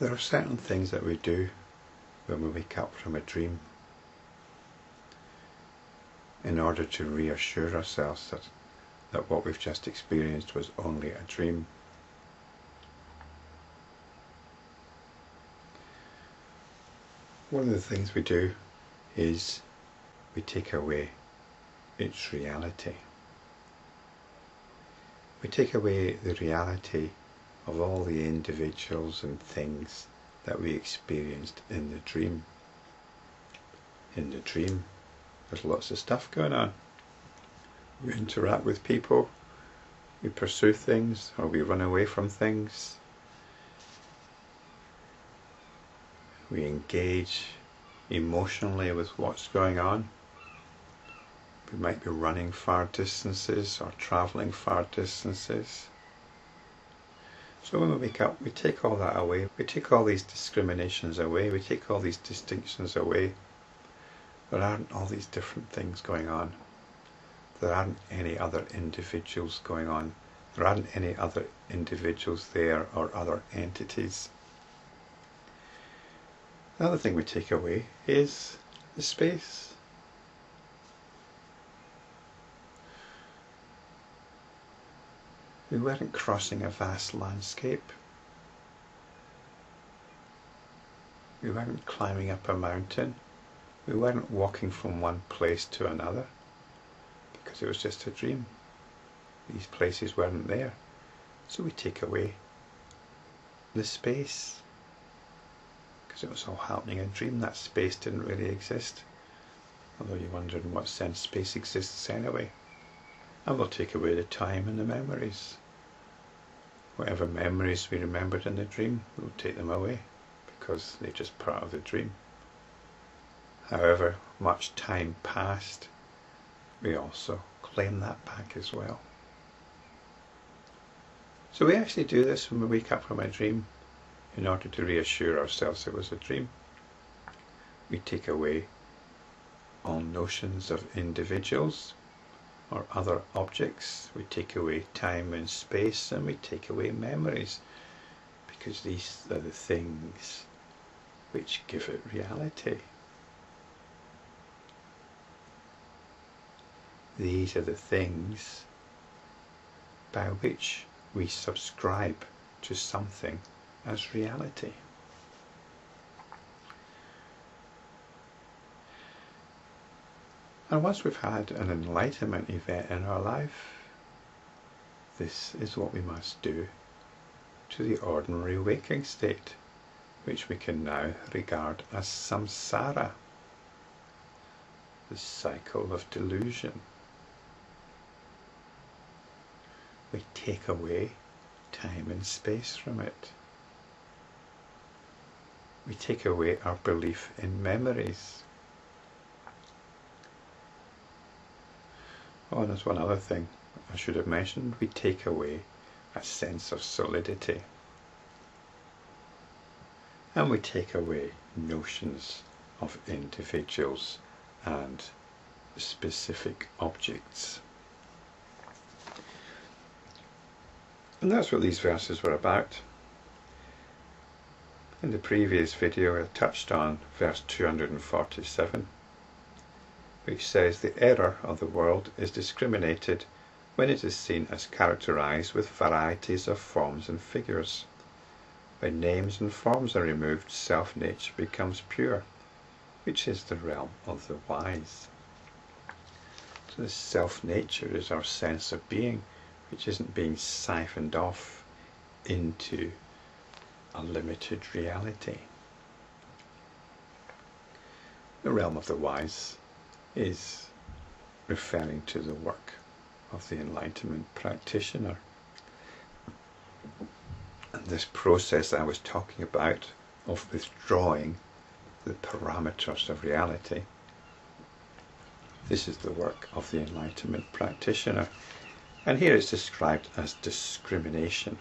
There are certain things that we do when we wake up from a dream in order to reassure ourselves that what we've just experienced was only a dream. One of the things we do is we take away its reality. We take away the reality of all the individuals and things that we experienced in the dream. In the dream, there's lots of stuff going on. We interact with people, we pursue things, or we run away from things. We engage emotionally with what's going on. We might be running far distances or travelling far distances. So when we wake up, we take all that away. We take all these discriminations away. We take all these distinctions away. There aren't all these different things going on. There aren't any other individuals going on. There aren't any other individuals there or other entities. The other thing we take away is the space. We weren't crossing a vast landscape. We weren't climbing up a mountain. We weren't walking from one place to another because it was just a dream. These places weren't there. So we take away the space. Because it was all happening in a dream, that space didn't really exist. Although you wonder in what sense space exists anyway. And we'll take away the time and the memories. Whatever memories we remembered in the dream, we'll take them away because they're just part of the dream. However much time passed, we also claim that back as well. So we actually do this when we wake up from a dream in order to reassure ourselves it was a dream. We take away all notions of individuals or other objects. We take away time and space, and we take away memories, because these are the things which give it reality. These are the things by which we subscribe to something as reality. And once we've had an enlightenment event in our life, this is what we must do to the ordinary waking state, which we can now regard as samsara, the cycle of delusion. We take away time and space from it. We take away our belief in memories. Oh, and there's one other thing I should have mentioned. We take away a sense of solidity. And we take away notions of individuals and specific objects. And that's what these verses were about. In the previous video I touched on verse 247, which says the error of the world is discriminated when it is seen as characterised with varieties of forms and figures. When names and forms are removed, self-nature becomes pure, which is the realm of the wise. So this self-nature is our sense of being, which isn't being siphoned off into a limited reality. The realm of the wise is referring to the work of the Enlightenment practitioner. And this process I was talking about of withdrawing the parameters of reality, this is the work of the Enlightenment practitioner. And here it's described as discrimination.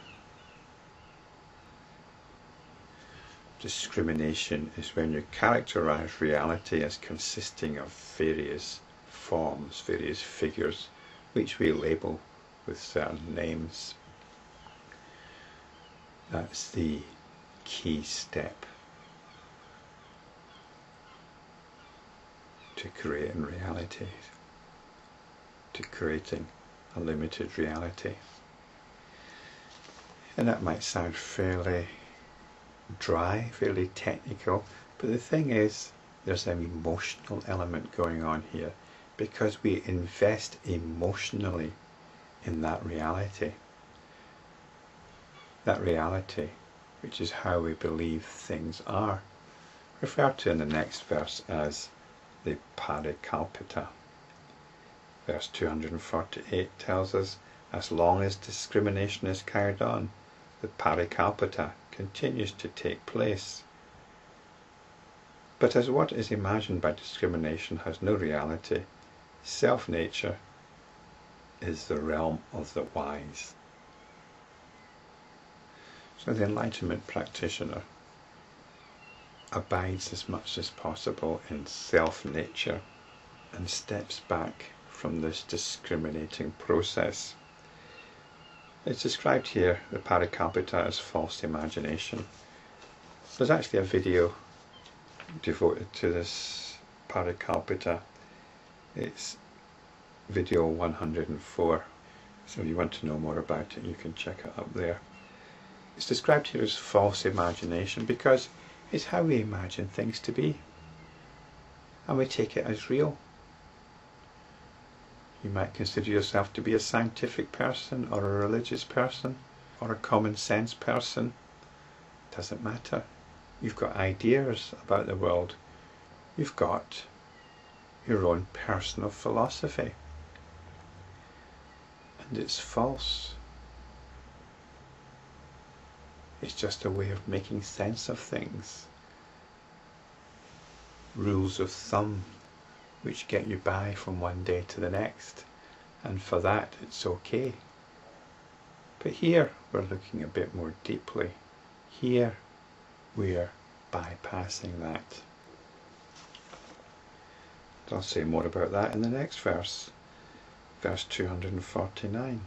Discrimination is when you characterize reality as consisting of various forms, various figures, which we label with certain names. That's the key step to creating reality, to creating a limited reality. And that might sound fairly dry, fairly technical, but the thing is, there's an emotional element going on here, because we invest emotionally in that reality. That reality, which is how we believe things are, referred to in the next verse as the Parikalpita. Verse 248 tells us, as long as discrimination is carried on, the Parikalpita continues to take place. But as what is imagined by discrimination has no reality, self-nature is the realm of the wise. So the Enlightenment practitioner abides as much as possible in self-nature and steps back from this discriminating process. It's described here, the Parikalpita, as false imagination. There's actually a video devoted to this Parikalpita. It's video 104. So if you want to know more about it, you can check it up there. It's described here as false imagination because it's how we imagine things to be, and we take it as real. You might consider yourself to be a scientific person, or a religious person, or a common sense person. It doesn't matter. You've got ideas about the world. You've got your own personal philosophy. And it's false. It's just a way of making sense of things. Rules of thumb which get you by from one day to the next, and for that it's okay. But here we're looking a bit more deeply. Here we're bypassing that. I'll say more about that in the next verse, verse 249.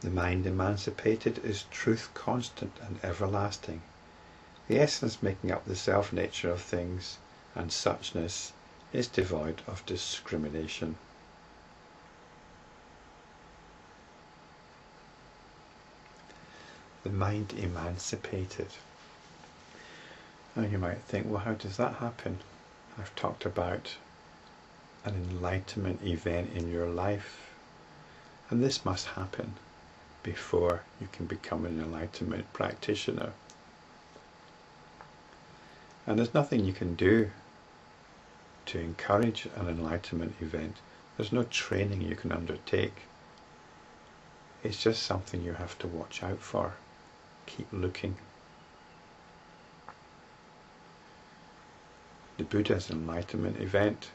The mind emancipated is truth constant and everlasting, the essence making up the self-nature of things, and suchness is devoid of discrimination. The mind emancipated. Now you might think, well, how does that happen? I've talked about an enlightenment event in your life, and this must happen before you can become an enlightenment practitioner. And there's nothing you can do to encourage an enlightenment event. There's no training you can undertake. It's just something you have to watch out for. Keep looking. The Buddha's enlightenment event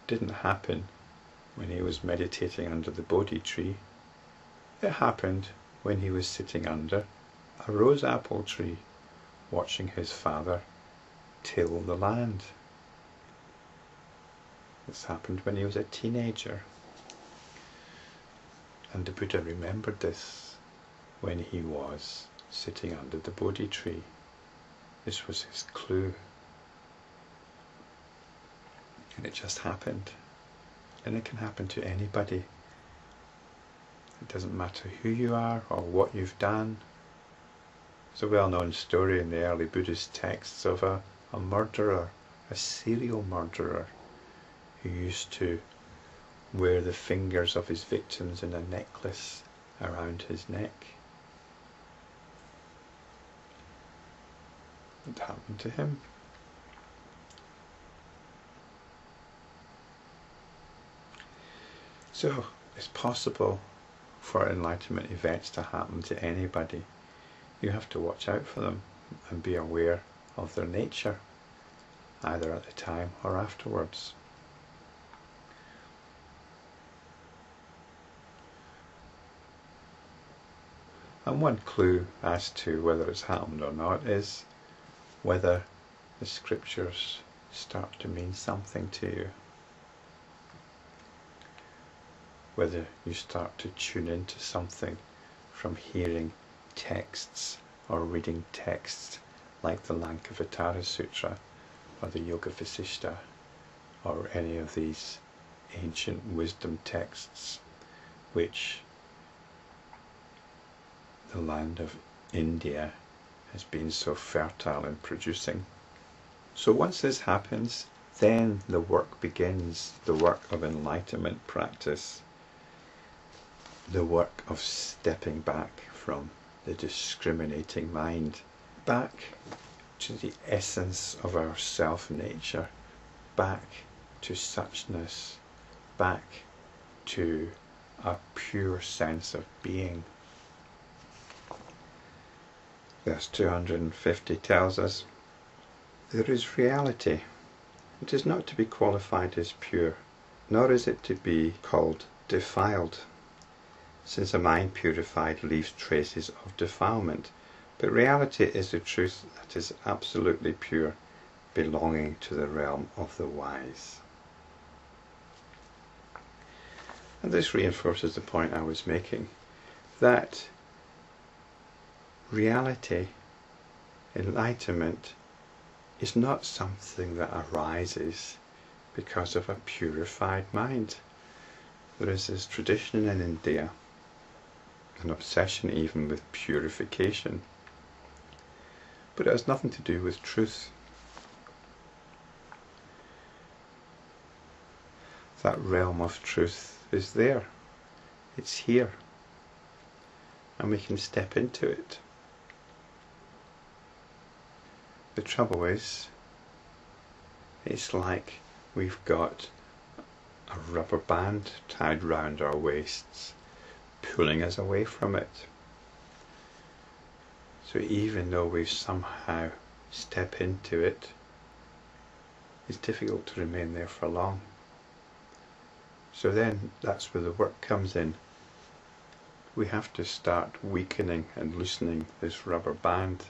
didn't happen when he was meditating under the Bodhi tree. It happened when he was sitting under a rose apple tree, watching his father till the land. This happened when he was a teenager. And the Buddha remembered this when he was sitting under the Bodhi tree. This was his clue. And it just happened. And it can happen to anybody. It doesn't matter who you are or what you've done. It's a well-known story in the early Buddhist texts of a murderer, a serial murderer, who used to wear the fingers of his victims in a necklace around his neck. It happened to him. So it's possible for enlightenment events to happen to anybody. You have to watch out for them and be aware of their nature, either at the time or afterwards. And one clue as to whether it's happened or not is whether the scriptures start to mean something to you. Whether you start to tune into something from hearing texts or reading texts like the Lankavatara Sutra or the Yoga Vasishtha or any of these ancient wisdom texts which the land of India has been so fertile in producing. So once this happens, then the work begins, the work of enlightenment practice, the work of stepping back from the discriminating mind, back to the essence of our self-nature, back to suchness, back to a pure sense of being. Verse 250 tells us, there is reality. It is not to be qualified as pure, nor is it to be called defiled, since a mind purified leaves traces of defilement. But reality is the truth that is absolutely pure, belonging to the realm of the wise. And this reinforces the point I was making, that reality, enlightenment, is not something that arises because of a purified mind. There is this tradition in India, an obsession even with purification, but it has nothing to do with truth. That realm of truth is there, it's here, and we can step into it. The trouble is, it's like we've got a rubber band tied round our waists, pulling us away from it. So even though we've somehow stepped into it, it's difficult to remain there for long. So then that's where the work comes in. We have to start weakening and loosening this rubber band,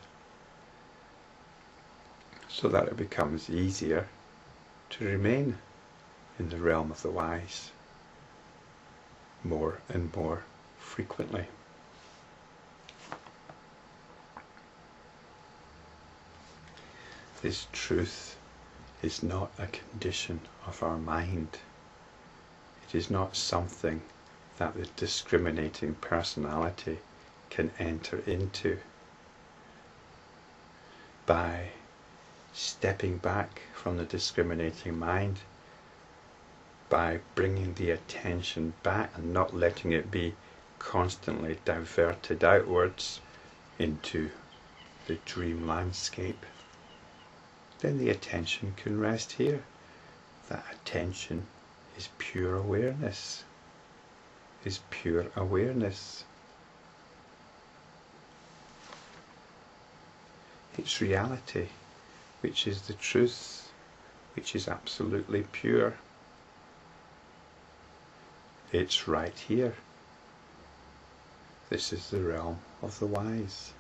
so that it becomes easier to remain in the realm of the wise more and more frequently. This truth is not a condition of our mind. It is not something that the discriminating personality can enter into. By stepping back from the discriminating mind, by bringing the attention back and not letting it be constantly diverted outwards into the dream landscape, then the attention can rest here. That attention is pure awareness, is pure awareness. It's reality, which is the truth, which is absolutely pure. It's right here. This is the realm of the wise.